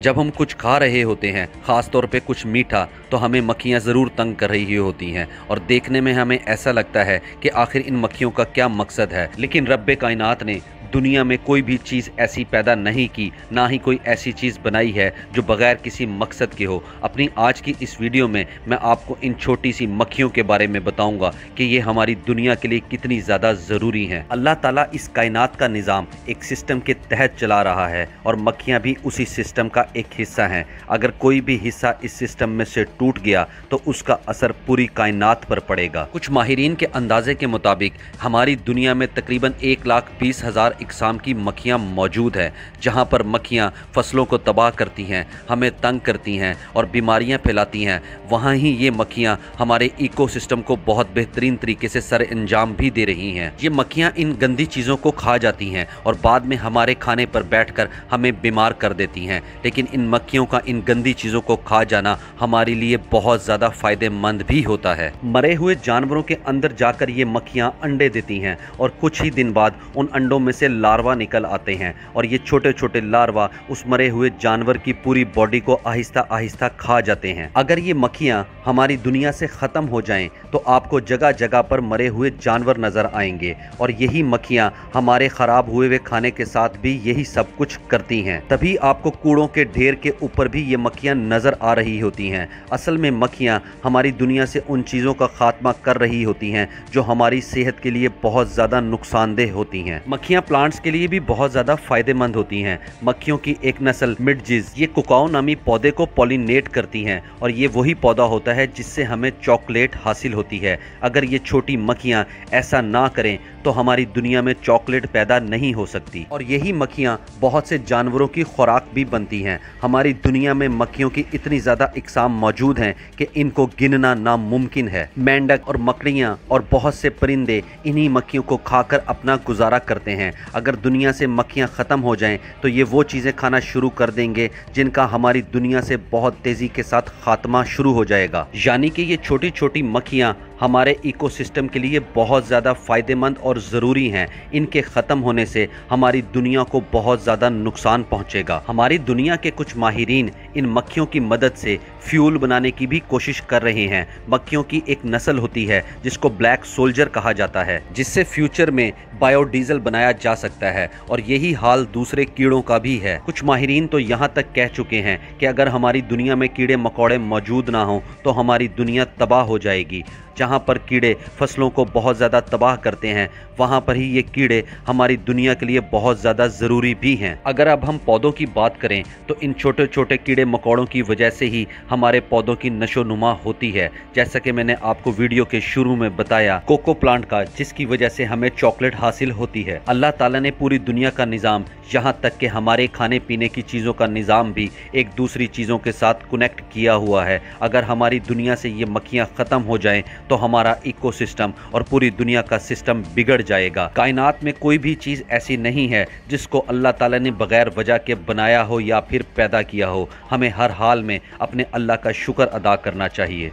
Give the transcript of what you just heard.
जब हम कुछ खा रहे होते हैं, ख़ास तौर पे कुछ मीठा, तो हमें मक्खियाँ ज़रूर तंग कर रही होती हैं और देखने में हमें ऐसा लगता है कि आखिर इन मक्खियों का क्या मकसद है। लेकिन रब्बे कायनात ने दुनिया में कोई भी चीज़ ऐसी पैदा नहीं की, ना ही कोई ऐसी चीज़ बनाई है जो बग़ैर किसी मकसद के हो। अपनी आज की इस वीडियो में मैं आपको इन छोटी सी मक्खियों के बारे में बताऊंगा कि ये हमारी दुनिया के लिए कितनी ज़्यादा ज़रूरी हैं। अल्लाह ताला इस कायनात का निज़ाम एक सिस्टम के तहत चला रहा है और मक्खियाँ भी उसी सिस्टम का एक हिस्सा हैं। अगर कोई भी हिस्सा इस सिस्टम में से टूट गया तो उसका असर पूरी कायनात पर पड़ेगा। कुछ माहिरीन के अंदाजे के मुताबिक हमारी दुनिया में तकरीबन 1,20,000 इकसाम की मक्खियाँ मौजूद है, जहाँ पर मक्खियाँ फसलों को तबाह करती हैं, हमें तंग करती हैं और बीमारियाँ फैलाती हैं। वहाँ ही ये मक्खियाँ हमारे इकोसिस्टम को बहुत बेहतरीन तरीके से सर अंजाम भी दे रही हैं। ये मक्खियाँ इन गंदी चीज़ों को खा जाती हैं और बाद में हमारे खाने पर बैठकर हमें बीमार कर देती हैं। लेकिन इन मक्खियों का इन गंदी चीज़ों को खा जाना हमारे लिए बहुत ज़्यादा फ़ायदेमंद भी होता है। मरे हुए जानवरों के अंदर जाकर ये मक्खियाँ अंडे देती हैं और कुछ ही दिन बाद उन अंडों में से लार्वा निकल आते हैं और ये छोटे छोटे लार्वा उस मरे हुए जानवर की पूरी बॉडी को आहिस्ता आहिस्ता खा जाते हैं। अगर ये मक्खियाँ हमारी दुनिया से ख़त्म हो जाएं तो आपको जगह जगह पर मरे हुए जानवर नज़र आएंगे और यही मक्खियाँ हमारे ख़राब हुए हुए खाने के साथ भी यही सब कुछ करती हैं। तभी आपको कूड़ों के ढेर के ऊपर भी ये मक्खियाँ नज़र आ रही होती हैं। असल में मक्खियाँ हमारी दुनिया से उन चीज़ों का खात्मा कर रही होती हैं जो हमारी सेहत के लिए बहुत ज़्यादा नुकसानदेह होती हैं। मक्खियाँ प्लांट्स के लिए भी बहुत ज़्यादा फ़ायदेमंद होती हैं। मक्खियों की एक नस्ल मिडजिस ये कोकाओ नामी पौधे को पॉलिनेट करती हैं और ये वही पौधा होता है जिससे हमें चॉकलेट हासिल होती है। अगर ये छोटी मक्खियाँ ऐसा ना करें तो हमारी दुनिया में चॉकलेट पैदा नहीं हो सकती और यही मक्खियाँ बहुत से जानवरों की खुराक भी बनती हैं। हमारी दुनिया में मक्खियों की इतनी ज़्यादा इकसाम मौजूद हैं कि इनको गिनना नामुमकिन है। मेंढक और मकड़ियाँ और बहुत से परिंदे इन्हीं मक्खियों को खाकर अपना गुजारा करते हैं। अगर दुनिया से मक्खियाँ ख़त्म हो जाएं तो ये वो चीज़ें खाना शुरू कर देंगे जिनका हमारी दुनिया से बहुत तेज़ी के साथ खात्मा शुरू हो जाएगा। यानी कि ये छोटी छोटी मक्खियाँ हमारे इकोसिस्टम के लिए बहुत ज़्यादा फ़ायदेमंद और ज़रूरी हैं। इनके ख़त्म होने से हमारी दुनिया को बहुत ज़्यादा नुकसान पहुँचेगा। हमारी दुनिया के कुछ माहिरीन इन मक्खियों की मदद से फ्यूल बनाने की भी कोशिश कर रहे हैं। मक्खियों की एक नस्ल होती है जिसको ब्लैक सोल्जर कहा जाता है, जिससे फ्यूचर में बायोडीजल बनाया जा सकता है और यही हाल दूसरे कीड़ों का भी है। कुछ माहिरीन तो यहाँ तक कह चुके हैं कि अगर हमारी दुनिया में कीड़े मकोड़े मौजूद ना हों तो हमारी दुनिया तबाह हो जाएगी। जहाँ पर कीड़े फसलों को बहुत ज़्यादा तबाह करते हैं वहाँ पर ही ये कीड़े हमारी दुनिया के लिए बहुत ज़्यादा ज़रूरी भी हैं। अगर अब हम पौधों की बात करें तो इन छोटे छोटे कीड़े मकोड़ों की वजह से ही हमारे पौधों की नशोनुमा होती है। जैसा कि मैंने आपको वीडियो के शुरू में बताया कोको प्लांट का, जिसकी वजह से हमें चॉकलेट हासिल होती है। अल्लाह ताला ने पूरी दुनिया का निज़ाम, यहाँ तक कि हमारे खाने पीने की चीज़ों का निज़ाम भी एक दूसरी चीज़ों के साथ कनेक्ट किया हुआ है। अगर हमारी दुनिया से ये मक्खियाँ ख़त्म हो जाएं तो हमारा इकोसिस्टम और पूरी दुनिया का सिस्टम बिगड़ जाएगा। कायनात में कोई भी चीज़ ऐसी नहीं है जिसको अल्लाह ताला ने बगैर वजह के बनाया हो या फिर पैदा किया हो। हमें हर हाल में अपने अल्लाह का शुक्र अदा करना चाहिए।